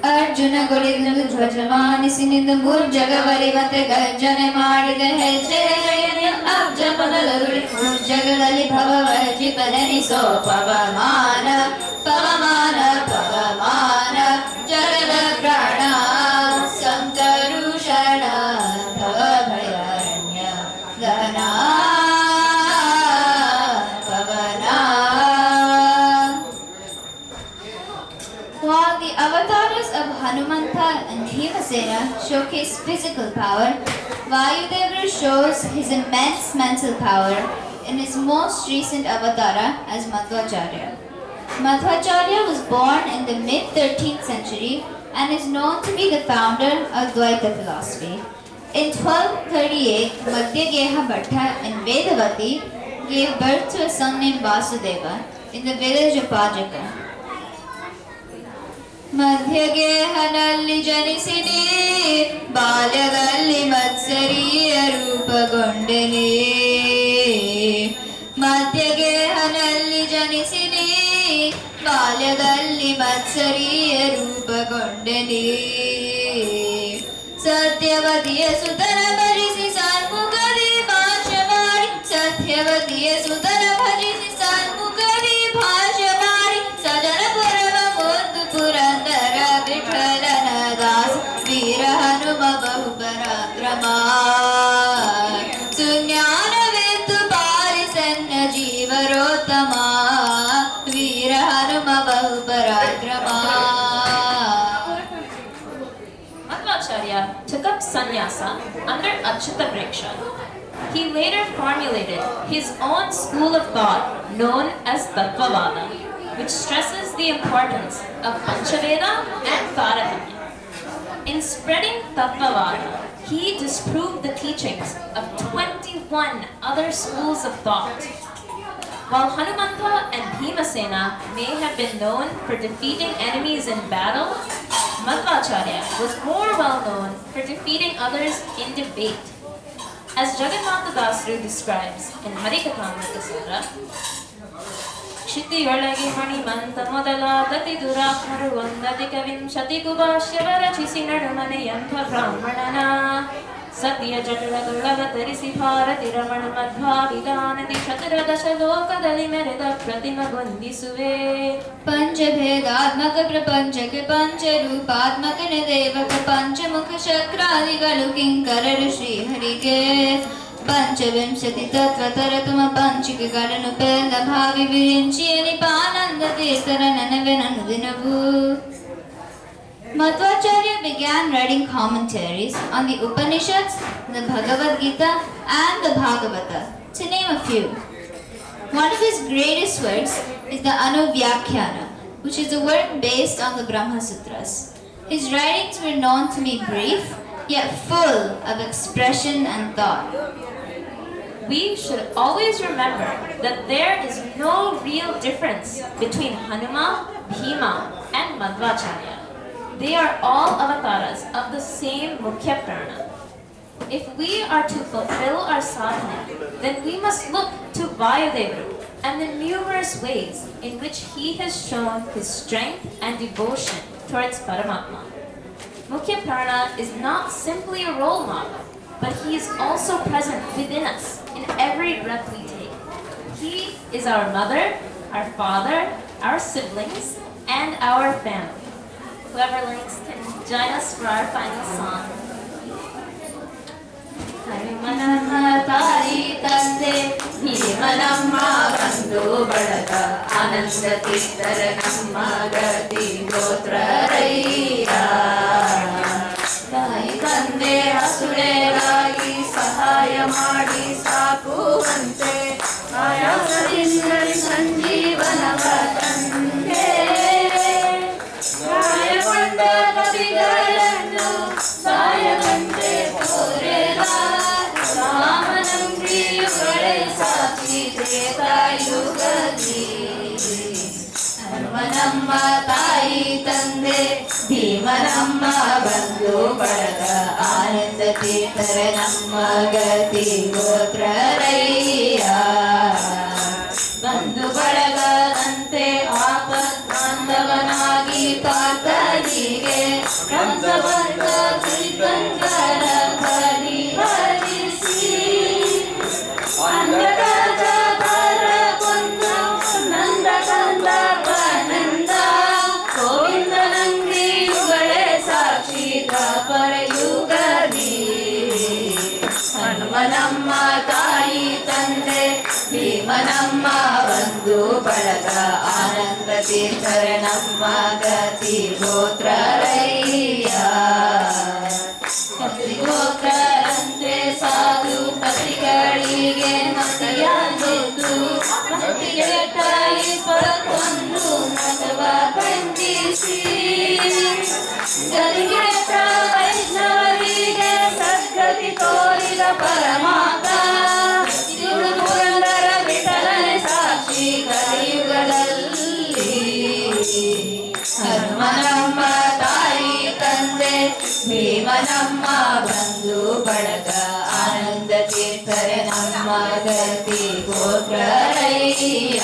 ಅರ್ಜುನ ಗುಳಿದನು ಧ್ವಜಮಾನಿಸಿ ನಿಂದು ಮುರ್ಜಗವರಿವಂತೆ ಗರ್ಜನೆ ಮಾಡಿದ ಹೆಜ್ಜೆಯ ಅಬ್ಜ ಮೊದಲುರುಳಿ ಮುರ್ಜಗದಲ್ಲಿ ಭವವರ್ಜಿಪನೆನಿಸೋ ಪವಮಾನ ಪವಮಾನ ಪವಮಾನ ಜಗದ ಪ್ರಾಣ ಸಂಕರುಷಣ ಭವ ಭಯಾರಣ್ಯ ಗನ While the avatars of Hanumanta and Bhimasena showcase physical power, Vayudevara shows his immense mental power in his most recent avatara as Madhvacharya. Madhvacharya was born in the mid-13th century and is known to be the founder of Dvaita philosophy. In 1238, Madhyageha Bhatta in Vedavati gave birth to a son named Vasudeva in the village of Pajaka. ಮಧ್ಯಗೇಹನಲ್ಲಿ ಜನಿಸಿನಿ ಬಾಲ್ಯದಲ್ಲಿ ಮತ್ಸರೀಯ ರೂಪಗೊಂಡೆನಿ ಮಧ್ಯಗೇಹನಲ್ಲಿ ಜನಿಸಿನಿ ಬಾಲ್ಯದಲ್ಲಿ ಮತ್ಸರೀಯ ರೂಪಗೊಂಡೆನಿ ಸತ್ಯವತಿಯ ಸುತನ ಭಜಿಸಿ ಸನ್ಮುಖದಿ ಭಾಷೆ ಮಾಡಿ ಸತ್ಯವತಿಯ ಸುತನ ಭಜಿಸಿ ಸನ್ಮುಖದಿ ಭಾಷೆ ಮಾಡಿ ಸಜನ ಪುರವ ಮುದ್ದು ಪುರಂದರ ವಿಠಲನ ದಾಸ ವೀರ ಹನುಮ ಬಹು ಪರಾಕ್ರಮ ಸುಜ್ಞಾನವೆತ್ತು ಪಾಲಿಸನ್ನ ಜೀವರೋತ್ತಮ ವೀರ ಹನುಮ ಬಹು ಪರಾಕ್ರಮ. Madhvacharya took up sannyasa under Achyuta Vriksha. He later formulated his own school of thought known as Tattvavada, which stresses the importance of Panchaveda and Taratamya. In spreading Tattvavada, he disproved the teachings of 21 other schools of thought. While Hanumanta and Bhimasena may have been known for defeating enemies in battle, Madhvacharya was more well known for defeating others in debate. As Jagannatha Dasru describes in Harikathamrita Sara, ಕ್ಷಿತಿಯೊಳಗೆ ಮಣಿಮಂತ ಮೊದಲಾದತಿ ದುರಾತ್ಮರು ಒಂದಧಿಕ ವಿಂಶತಿಗೂ ಭಾಷ್ಯವ ರಚಿಸಿ ನಡುಮನೆಯಂಥ ಬ್ರಾಹ್ಮಣನ ಸತಿಯ ಜಟುಳದೊಳವತರಿಸಿ ಭಾರತಿ ರಮಣ ಮಧ್ವಾಭಿಧಾನದಿ ಚತುರದಶ ಲೋಕದಲ್ಲಿ ಮೆರೆದ ಪ್ರತಿಮಗೊಂದಿಸುವೆ ಪಂಚಭೇದಾತ್ಮಕ ಪ್ರಪಂಚಕ್ಕೆ ಪಂಚರೂಪಾತ್ಮಕನ ದೇವಕ ಪಂಚಮುಖ ಚಕ್ರಾದಿಗಳು ಕಿಂಕರರು ಶ್ರೀಹರಿಗೆ ಪಂಚವಿಂಶತಿ ತತ್ವ ತರತುಮ ಪಂಚಿಕೆಗಳನ್ನು ಬೆಲ್ಲ ಭಾವಿ ವಿರಿಂಚಿಯ ನಿಪಾನಂದ ತೀರ್ಥರ ನನವೆ ನನ್ನ ದಿನವೂ. Madhvacharya began writing commentaries on the Upanishads, the Bhagavad Gita and the Bhagavata, to name a few. One of his greatest works is the Anuvyakhyana, which is a work based on the Brahma Sutras. His writings were known to be brief, yet full of expression and thought. We should always remember that there is no real difference between Hanuma, Bhima, and Madhvacharya. They are all avatars of the same Mukhya Prana. If we are to fulfill our sadhana, then we must look to Vayudevara and the numerous ways in which he has shown his strength and devotion towards Paramatma. Mukhya Prana is not simply a role model, but he is also present within us in every breath we take. He is our mother, our father, our siblings, and our family. Whoever likes can join us for our final song. ಹನುಮನಮ್ಮ ತಾಯಿ ತಂದೆ ಭೀಮನಮ್ಮ ಬಂಧು ಬಳಗ ಆನಂದ ತೀರ್ಥರ ನಮ್ಮ ಗತಿ ಗೋತ್ರರಯ್ಯ ತಾಯಿ ತಂದೆ ಹಸುಳೆಗಾಗಿ ಸಹಾಯ ಮಾಡಿ ಸಾಕುವಂತೆ ಆಯಾಸದಿಂದ ಸಂಜೀವನವ ತಂದೆ ಗಾಯಗೊಂಡ ಕವಿಗಳನ್ನು ಸಾಯದಂತೆ ತೋರೆದ ರಾಮನಂಬಿಯುಗಳೇ ಸಾಕ್ಷಿದೆ ತಾಯುಗದಿ ಹನುಮನಮ್ಮ ತಾಯಿ ತಂದೆ ಭೀಮನಮ್ಮ ಬಂಧು ಬಳಗ ಆನಂದ ತೀರ್ಥರ ನಮ್ಮ ಗತಿ ಗೋತ್ರರಯ್ಯ ಬಂಧು ಬಳಗದಂತೆ ಆಪತ್ ಬಾಂಧವನಾಗಿ ತಾತನಿಗೆ ಕಂದವರ್ಗ ಕಿಲ್ಕಂಕರ ಪರಿಹರಿಸಿ ಅಂಧಕಾರದ ಭಾರ ಕೊಂದ ನಂದ ಕಂದಪ್ಪನಂದ ಗೋವಿಂದನಂದಿ ಯುಗಳೇ ಸಾಕ್ಷಿ ಯುಗದಿ ಹನುಮನಮ್ಮ ತಾಯಿ ತಂದೆ ಭೀಮನಮ್ಮ ಬಂಧು ಬಳಗ ಆನಂದ ತೀರ್ಥರ ನಮ್ಮ ಗತಿ ಗೋತ್ರರಯ್ಯ ಗೋತ್ರರಂತೆ ಸಾಧು ಪತಿಗಳಿಗೆ ಮತಿಯಾಗಿದ್ದು ಮತಿಗೆಟ್ಟ 21 ನಗವ ಖಂಡಿಸಿ ಗರಿಗೆಟ್ಟ ವೈಷ್ಣವರಿಗೆ ಸದ್ಗತಿ ತೋರಿದ ಪರಮಾತ ಪುರಂದರ ವಿಠಲನೆ ಸಾಕ್ಷಿ ಕಲಿಯುಗದಲ್ಲಿ ಹನುಮನಮ್ಮ ತಾಯಿ ತಂದೆ ಭೀಮನಮ್ಮ ಬಂಧು ಬಳಗ ಆನಂದ ತೀರ್ಥರೆ ನಮ್ಮ ಗತಿ ಗೋತ್ರರಯ್ಯ